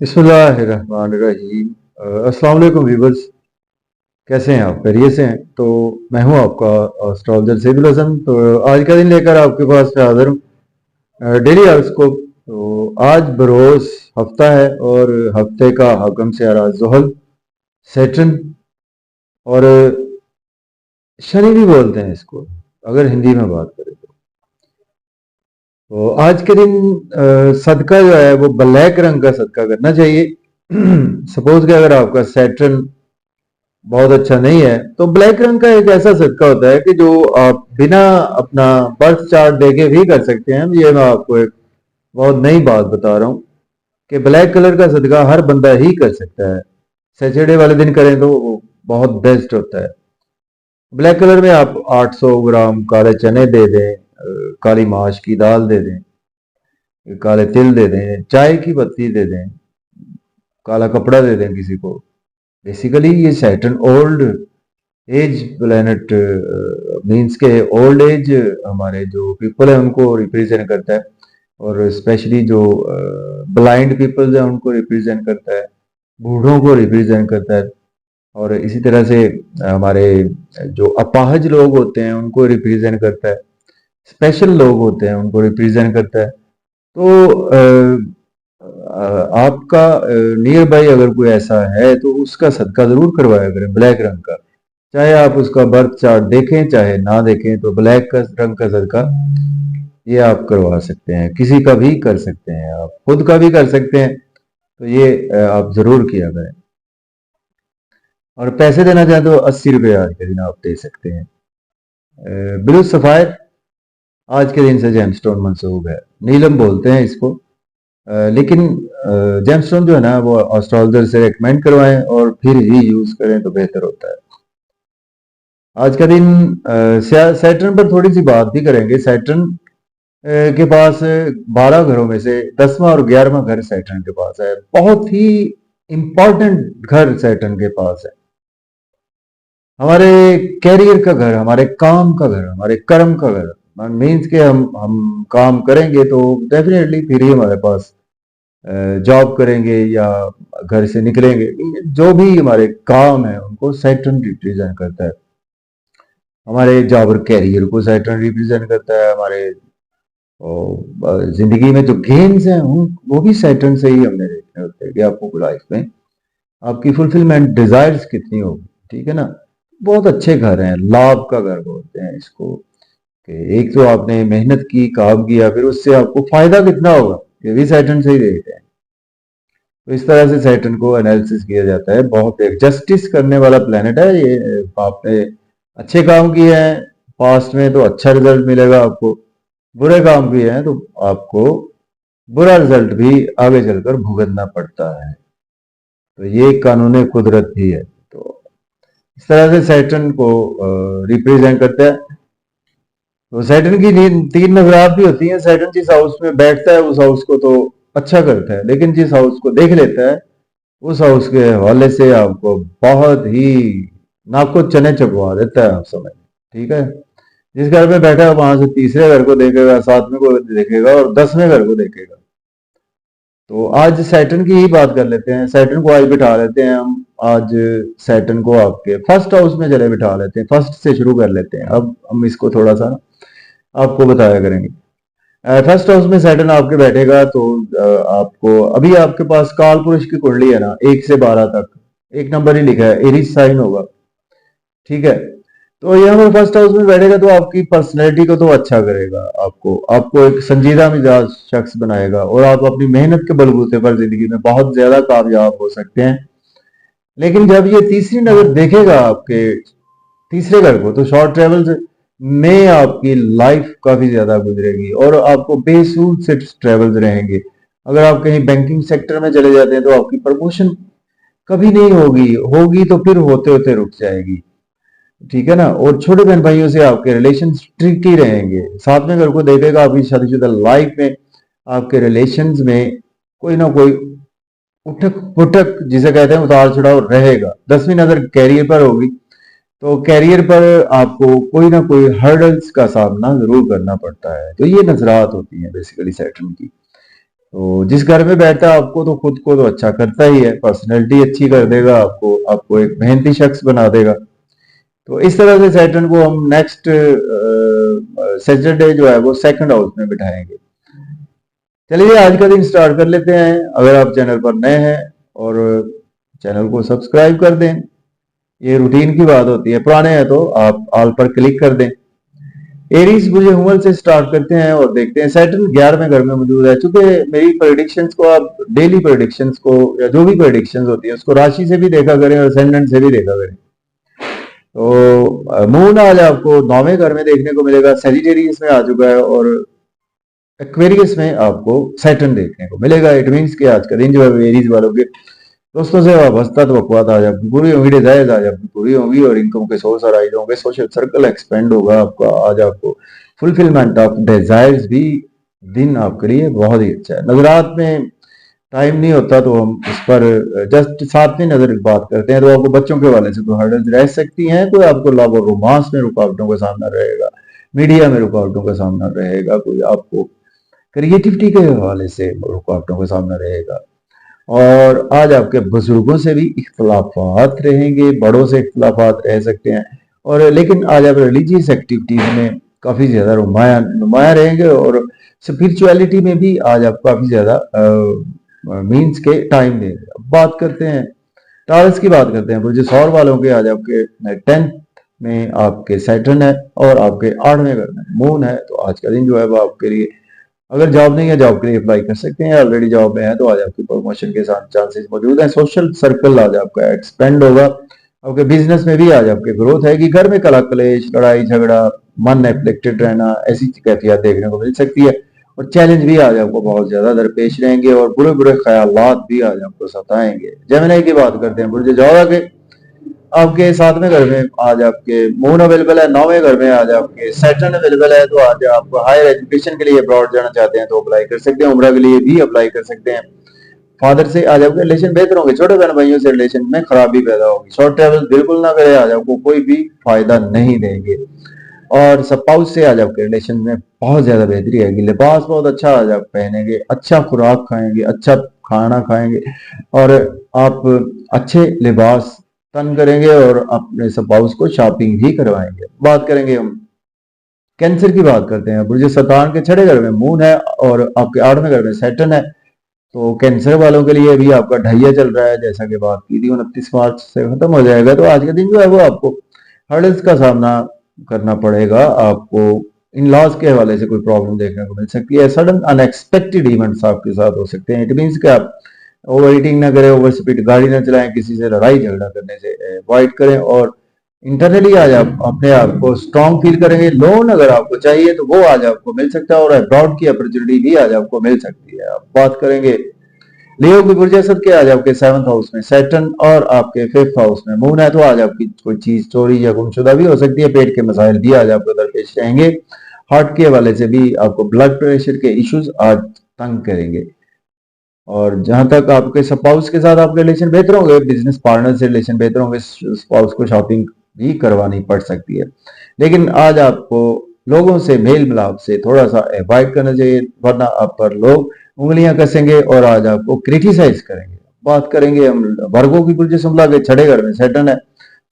बिस्मिल्लाहिर्रहमानिर्रहीम। अस्सलाम वालेकुम व्यूवर्स। कैसे हैं आप? खैरियत से हैं? तो मैं हूं आपका एस्ट्रोलॉजर सेबुल हसन। तो आज का दिन लेकर आपके पास मैं हाजिर हूं, डेली हॉरोस्कोप। तो आज बरोज हफ्ता है और हफ्ते का हकम सियारा ज़ुहल, सैटर्न और शनि भी बोलते हैं इसको, अगर हिंदी में बात करें तो आज के दिन सदका जो है वो ब्लैक रंग का सदका करना चाहिए। सपोज कि अगर आपका सैटर्न बहुत अच्छा नहीं है तो ब्लैक रंग का एक ऐसा सदका होता है कि जो आप बिना अपना बर्थ चार्ट देके भी कर सकते हैं। ये मैं आपको एक बहुत नई बात बता रहा हूँ कि ब्लैक कलर का सदका हर बंदा ही कर सकता है। सैटरडे वाले दिन करें तो वो बहुत बेस्ट होता है। ब्लैक कलर में आप 800 ग्राम काले चने दे दें, काली माश की दाल दे दें, काले तिल दे दें, चाय की पत्ती दे दें, काला कपड़ा दे दें किसी को। बेसिकली ये Saturn old age planet means के ओल्ड एज हमारे जो पीपल है उनको रिप्रेजेंट करता है, और स्पेशली जो ब्लाइंड पीपल्स हैं उनको रिप्रेजेंट करता है, बूढ़ों को रिप्रेजेंट करता है, और इसी तरह से हमारे जो अपाहज लोग होते हैं उनको रिप्रेजेंट करता है, स्पेशल लोग होते हैं उनको रिप्रेजेंट करता है। तो आपका नियर बाई अगर कोई ऐसा है तो उसका सदका जरूर करवाया करें ब्लैक रंग का। चाहे आप उसका बर्थ चार्ट देखें चाहे ना देखें, तो ब्लैक का रंग का सदका ये आप करवा सकते हैं, किसी का भी कर सकते हैं, आप खुद का भी कर सकते हैं। तो ये आप जरूर किया करें। और पैसे देना चाहें तो 80 रुपये आज के दिन आप दे सकते हैं। ब्लू सफायर आज के दिन से जेमस्टोन मंसूब है, नीलम बोलते हैं इसको। लेकिन जेमस्टोन जो है ना वो एस्ट्रोलॉजर से रेकमेंड करवाएं और फिर ही यूज करें तो बेहतर होता है। आज का दिन सैटर्न पर थोड़ी सी बात भी करेंगे। सैटर्न के पास 12 घरों में से 10वां और 11वां घर सैटर्न के पास है। बहुत ही इंपॉर्टेंट घर सैटर्न के पास है। हमारे कैरियर का घर, हमारे काम का घर, हमारे कर्म का घर। मीन्स के हम काम करेंगे तो डेफिनेटली फिर ही हमारे पास जॉब करेंगे या घर से निकलेंगे। जो भी हमारे काम है उनको सैटर्न रिप्रेजेंट करता है। हमारे जॉब और कैरियर को सैटर्न रिप्रेजेंट करता है। हमारे जिंदगी में जो गेम्स हैं वो भी सैटर्न से ही हमने देखने होते हैं कि आपको लाइफ में आपकी फुलफिलमेंट डिजायर्स कितनी होगी। ठीक है ना? बहुत अच्छे घर हैं, लाभ का घर बोलते हैं इसको, कि एक तो आपने मेहनत की, काम किया, फिर उससे आपको फायदा कितना होगा, ये भी सैटर्न से ही देखते हैं। तो इस तरह से सैटर्न को एनालिसिस किया जाता है। बहुत एक जस्टिस करने वाला प्लेनेट है ये। आपने अच्छे काम किए हैं पास्ट में तो अच्छा रिजल्ट मिलेगा आपको, बुरे काम किए हैं तो आपको बुरा रिजल्ट भी आगे चलकर भुगतना पड़ता है। तो ये कानून कुदरत भी है। तो इस तरह से सैटर्न को रिप्रेजेंट करता है। तो सैटर्न की तीन नजरात भी होती हैं। सैटर्न जिस हाउस में बैठता है उस हाउस को तो अच्छा करता है, लेकिन जिस हाउस को देख लेता है उस हाउस के हवाले से आपको बहुत ही नाको चने चबवा देता है उस समय। ठीक है? जिस घर में बैठा है वहां से तीसरे घर को देखेगा, सातवें को देखेगा और 10वें घर को देखेगा। तो आज सैटर्न की ही बात कर लेते हैं। सैटर्न को आज बिठा लेते हैं हम। आज सैटर्न को आपके फर्स्ट हाउस में चले बिठा लेते हैं। फर्स्ट से शुरू कर लेते हैं। अब हम इसको थोड़ा सा आपको बताया करेंगे। फर्स्ट हाउस में सैटर्न आपके बैठेगा तो आपको अभी आपके पास काल पुरुष की कुंडली है ना, 1 से 12 तक एक नंबर ही लिखा है, एरीज साइन होगा। ठीक है? तो यहाँ पर फर्स्ट हाउस में बैठेगा तो आपकी पर्सनैलिटी को तो अच्छा करेगा, आपको आपको एक संजीदा मिजाज शख्स बनाएगा और आप अपनी मेहनत के बलबूते पर जिंदगी में बहुत ज्यादा कामयाब हो सकते हैं। लेकिन जब ये तीसरी नजर देखेगा आपके तीसरे घर को तो शॉर्ट ट्रेवल में आपकी लाइफ काफी ज्यादा गुजरेगी और आपको बेसूद से ट्रेवल्स रहेंगे। अगर आप कहीं बैंकिंग सेक्टर में चले जाते हैं तो आपकी प्रमोशन कभी नहीं होगी, होगी तो फिर होते होते रुक जाएगी। ठीक है ना? और छोटे बहन भाइयों से आपके रिलेशन स्ट्रिक्टली रहेंगे। सातवें घर को देखेगा आपकी शादीशुदा लाइफ में, आपके रिलेशंस में कोई ना कोई उठक पुठक जिसे कहते हैं उतार चढ़ाव रहेगा। 10वीं नजर कैरियर पर होगी तो कैरियर पर आपको कोई ना कोई हर्डल्स का सामना जरूर करना पड़ता है। तो ये नजरात होती हैं बेसिकली सैटर्न की। तो जिस घर में बैठता है आपको तो खुद को तो अच्छा करता ही है, पर्सनैलिटी अच्छी कर देगा आपको, आपको एक मेहनती शख्स बना देगा। तो इस तरह से सैटर्न को हम नेक्स्ट सैटरडे जो है वो सेकंड हाउस में बिठाएंगे। चलिए आज का दिन स्टार्ट कर लेते हैं। अगर आप चैनल पर नए हैं और चैनल को सब्सक्राइब कर दें, ये रूटीन की बात होती है, पुराने हैं तो आप ऑल पर क्लिक कर दें। एरीज मुझे हुमल से स्टार्ट करते हैं और देखते हैं। सैटर्न 11वें घर में मौजूद है। चूंकि मेरी प्रेडिक्शंस को आप डेली प्रेडिक्शंस को या जो भी प्रेडिक्शंस होती है उसको राशि से भी देखा करें और असेंडेंट से भी देखा करें। तो मून आज आपको 9वें घर में देखने को मिलेगा, सेजिटेरियस में आ चुका है और एक्वेरियस में आपको सैटर्न देखने को मिलेगा। इट मीन्स कि आज का दिन जो है एरीज वालों के दोस्तों से वाबस्ता तवक्कुआत आज आपकी पूरी होंगी, डिजायर्स आज आपकी पूरी होंगी और इनकम के सोर्स राइज होंगे, सोशल सर्कल एक्सपेंड होगा आपका। आज आपको फुलफिलमेंट ऑफ डिजायर्स भी दिन आपके लिए बहुत ही अच्छा है। नजरात में टाइम नहीं होता तो हम इस पर जस्ट साथ में नजर बात करते हैं। तो आपको बच्चों के वाले से कोई हर्डल्स रह सकती हैं, कोई आपको लव और रोमांस में रुकावटों का सामना रहेगा, मीडिया में रुकावटों का सामना रहेगा, कोई आपको क्रिएटिविटी के हवाले से रुकावटों का सामना रहेगा। और आज आपके बुजुर्गों से भी इख्तलाफात रहेंगे, बड़ों से इख्तलाफात रह सकते हैं। और लेकिन आज आप रिलीजियस एक्टिविटीज में काफी ज्यादा नुमाया रहेंगे और स्पिरिचुअलिटी में भी आज आप काफी ज्यादा मीन्स के टाइम देंगे। अब बात करते हैं टारस की, बात करते हैं बुर्ज सौर वालों के। आज आपके 10th में आपके सैटर्न है और आपके 8वें घर में मून है। तो आज का दिन जो है वो आपके लिए, अगर जॉब नहीं है जॉब के लिए अप्लाई कर सकते हैं, ऑलरेडी जॉब में है तो आज आपकी प्रमोशन के साथ चांसेस मौजूद हैं। सोशल सर्कल आज आपका एक्सपेंड होगा। आपके बिजनेस में भी आज आपके ग्रोथ है कि घर में कला कलेश, लड़ाई झगड़ा, मन एफ्लिक्टेड रहना, ऐसी कैफियत देखने को मिल सकती है। और चैलेंज भी आज आपको बहुत ज्यादा दरपेश रहेंगे और बुरे बुरे ख्यालात भी आज आपको सताएंगे। जेमिनी की बात करते हैं बुर्ज जौहरा के। आपके 7वें घर में आज आपके मून अवेलेबल है, 9वें घर में आज आपके सैटर्न अवेलेबल है। तो आज आप हायर एजुकेशन के लिए अब्रॉड जाना चाहते हैं तो अप्लाई कर सकते हैं, उम्रा के लिए भी अप्लाई कर सकते हैं। फादर से आज आपके रिलेशन बेहतर होंगे, छोटे बहन भाइयों से रिलेशन में खराबी पैदा होगी। शॉर्ट ट्रेवल बिल्कुल ना करें, आज आपको कोई भी फायदा नहीं देंगे। और स्पाउस से आज आपके रिलेशन में बहुत ज्यादा बेहतरी आएगी। लिबास बहुत अच्छा आज आप पहनेंगे, अच्छा खुराक खाएंगे, अच्छा खाना खाएंगे और आप अच्छे लिबास तन करेंगे और अपने स्पाउस को शॉपिंग भी करवाएंगे। बात करेंगे हम कैंसर की, बात करते हैं बुर्ज सतान के 6ठे घर में मून है और आपके 8वें घर में सैटर्न है। तो कैंसर वालों के लिए भी आपका ढैया चल रहा है, जैसा कि बात की थी 29 मार्च से खत्म हो जाएगा। तो आज का दिन जो है वो आपको हर्डल्स का सामना करना पड़ेगा। आपको इन लॉज के हवाले से कोई प्रॉब्लम देखने को मिल सकती है। सडन अनएक्सपेक्टेड इवेंट्स आपके साथ हो सकते हैं। इट मीन्स कि आप ओवर ईटिंग ना करें, ओवर स्पीड गाड़ी ना चलाएं, किसी से लड़ाई झगड़ा करने से अवॉइड करें और इंटरनली आज आप अपने आप को स्ट्रांग फील करेंगे। लोन अगर आपको चाहिए तो वो आज आपको मिल सकता है और अब्रॉड की अपॉर्चुनिटी भी आज आपको मिल सकती है। आप बात करेंगे लियो की बुर्ज असद के। आज आपके 7th हाउस में सैटर्न और आपके 5th हाउस में मून है। तो आज आपकी कोई चीज चोरी या गुमशुदा भी हो सकती है। पेट के मसाइल भी आज आपको दरपेश रहेंगे। हार्ट के हवाले से भी आपको ब्लड प्रेशर के इश्यूज आज तंग करेंगे। और जहां तक आपके स्पाउस के साथ आपके रिलेशन बेहतर होंगे, बिजनेस पार्टनर से रिलेशन बेहतर होंगे, स्पाउस को शॉपिंग भी करवानी पड़ सकती है। लेकिन आज आपको लोगों से मेल मिलाप से थोड़ा सा अवॉइड करना चाहिए, वरना आप पर लोग उंगलियां कसेंगे और आज आपको क्रिटिसाइज करेंगे। बात करेंगे हम वर्गों की बुर्ज संभला के 6ठे घर में सैटर्न है,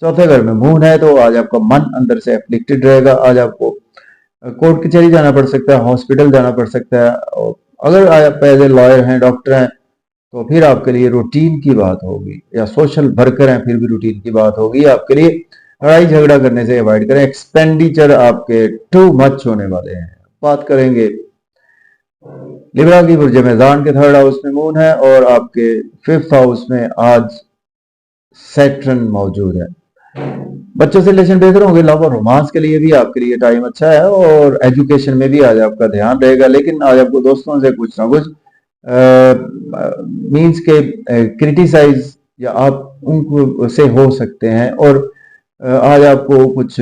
4थे घर में मून है। तो आज आपका मन अंदर से एफ्लिक्टेड रहेगा। आज आपको कोर्ट कचहरी जाना पड़ सकता है, हॉस्पिटल जाना पड़ सकता है। और अगर आप एज ए लॉयर हैं, डॉक्टर हैं, तो फिर आपके लिए रूटीन की बात होगी, या सोशल वर्कर हैं फिर भी रूटीन की बात होगी आपके लिए। लड़ाई झगड़ा करने से अवॉइड करें। एक्सपेंडिचर आपके टू मच होने वाले हैं। बात करेंगे लिब्रा की बुर्ज मेज़ान के 3rd हाउस में मून है और आपके 5th हाउस में आज सैटर्न मौजूद है। बच्चों से रिलेशन बेहतर होंगे। लव और रोमांस के लिए भी आपके लिए टाइम अच्छा है और एजुकेशन में भी आज आपका ध्यान रहेगा। लेकिन आज आपको दोस्तों से कुछ ना कुछ मीन्स के क्रिटिसाइज या आप उनको से हो सकते हैं और आज आपको कुछ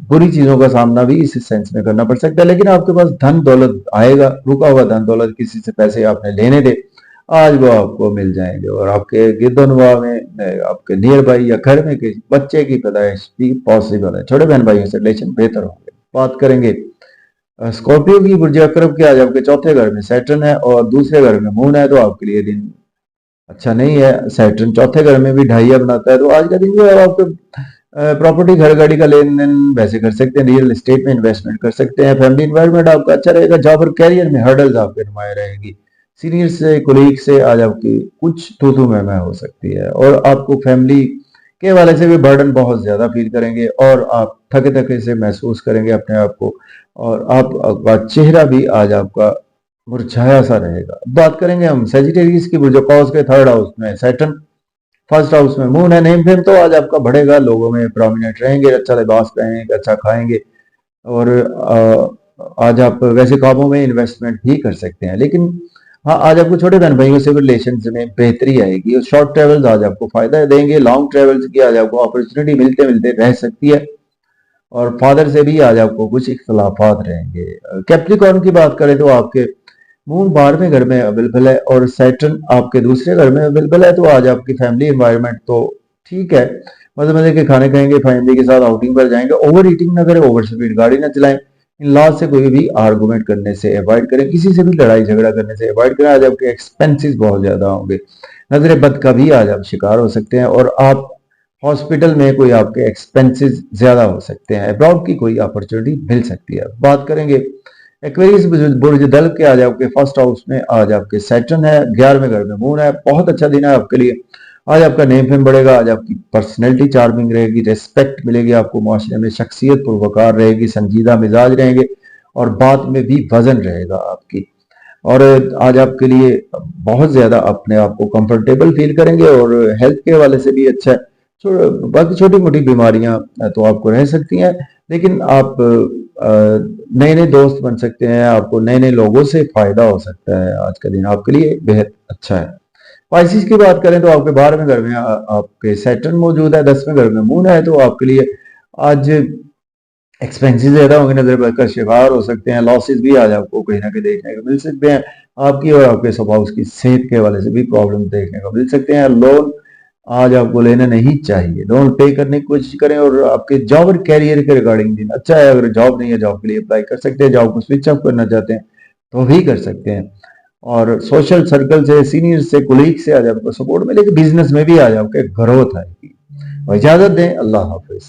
बुरी चीजों का सामना भी इस सेंस में करना पड़ सकता है। लेकिन आपके पास धन दौलत आएगा, रुका हुआ धन दौलत, किसी से पैसे आपने लेने थे, आज वो आपको मिल जाएंगे और आपके गिरदोनवा में आपके नियर बाई या घर में किसी बच्चे की पैदाइश भी पॉसिबल है। छोटे बहन भाइयों से रिलेशन बेहतर होंगे। बात करेंगे स्कॉर्पियो की बुर्ज अकरब के आज आपके चौथे घर में सैटर्न है और दूसरे घर में मून है, तो आपके लिए दिन अच्छा नहीं है। सैटर्न चौथे घर में भी ढाइया बनाता है, तो आज का दिन जो है आपके प्रॉपर्टी घर गाड़ी का लेन देन वैसे कर सकते हैं, रियल एस्टेट में इन्वेस्टमेंट कर सकते हैं। फैमिली इन्वायरमेंट आपका अच्छा रहेगा। जॉब और कैरियर में हर्डल्स आपके नुमाया रहेंगी। सीनियर से कोलीग से आज आपकी कुछ तू मैं हो सकती है, और आपको फैमिली के हवाले से भी बर्डन बहुत ज्यादा फील करेंगे और आप थके थके से महसूस करेंगे अपने आप को, और आपका चेहरा भी आज आपका मुरझाया सा रहेगा। बात करेंगे हम सेजिटेरियस की, जो कॉज के थर्ड हाउस में सैटर्न, फर्स्ट हाउस में मून है। नेम फेम तो आज आपका बढ़ेगा, लोगों में प्रोमिनेंट रहेंगे, अच्छा लिबास पहनेंगे, अच्छा खाएंगे, और आज आप वैसे कामों में इन्वेस्टमेंट भी कर सकते हैं। लेकिन हाँ, आज आपको छोटे बहन भाइयों से रिलेशन में बेहतरी आएगी, और शॉर्ट ट्रेवल्स आज आपको फायदा देंगे। लॉन्ग ट्रेवल्स की आज आपको अपॉर्चुनिटी मिलते मिलते रह सकती है, और फादर से भी आज आपको कुछ इख्तलाफात रहेंगे। कैप्रिकॉर्न की बात करें तो आपके मून 12वें घर में अवेलेबल है और सैटर्न आपके दूसरे घर में अवेलेबल है, तो आज आपकी फैमिली एनवायरनमेंट तो ठीक है, मजे मजे के खाने खाएंगे, फैमिली के साथ आउटिंग पर जाएंगे। ओवर ईटिंग ना करें, ओवर स्पीड गाड़ी ना चलाएं, इन लॉज से कोई भी आर्गुमेंट करने से अवॉइड करें, किसी से भी लड़ाई झगड़ा करने से अवॉइड करें। आज आपके एक्सपेंसेस बहुत ज्यादा होंगे, नजर बद का भी आज आप शिकार हो सकते हैं, और आप हॉस्पिटल में कोई आपके एक्सपेंसेस ज्यादा हो सकते हैं। अब्रॉड की कोई अपॉर्चुनिटी मिल सकती है। बात करेंगे एक्वेरियस बुर्ज दल के, आज आपके फर्स्ट हाउस में आज आपके सैटर्न है, 11वें घर में मून है। बहुत अच्छा दिन है आपके लिए। आज आपका नेम फेम बढ़ेगा, आज आपकी पर्सनैलिटी चार्मिंग रहेगी, रिस्पेक्ट मिलेगी आपको, माशरे में शख्सियत पुरवकार रहेगी, संजीदा मिजाज रहेंगे, और बात में भी वजन रहेगा आपकी। और आज आपके लिए बहुत ज्यादा अपने आप को कंफर्टेबल फील करेंगे, और हेल्थ के हवाले से भी अच्छा है। बाकी छोटी मोटी बीमारियां तो आपको रह सकती हैं, लेकिन आप नए नए दोस्त बन सकते हैं, आपको नए नए लोगों से फायदा हो सकता है। आज का दिन आपके लिए बेहद अच्छा है। पाइसिस की बात करें तो आपके 12वें घर में आपके सैटर्न मौजूद है, 10वें घर में मून है, तो आपके लिए आज एक्सपेंसेस ज्यादा होंगे, नजर का शिकार हो सकते हैं। लॉसेस भी आज आपको कहीं ना कहीं देखने को मिल सकते हैं। आपकी और आपके स्वभाव की सेहत के हवाले से भी प्रॉब्लम देखने को मिल सकते हैं। लोन आज आपको लेना नहीं चाहिए, लोन पे करने की कोशिश करें। और आपके जॉब और कैरियर के रिगार्डिंग दिन अच्छा है। अगर जॉब नहीं है, जॉब के लिए अप्लाई कर सकते हैं। जॉब को स्विच ऑफ करना चाहते हैं तो भी कर सकते हैं। और सोशल सर्कल से, सीनियर से, कोलीग से आज आपको सपोर्ट मिलेगी। बिजनेस में भी आज आपके ग्रोथ आएगी। और इजाजत दें, अल्लाह हाफिज।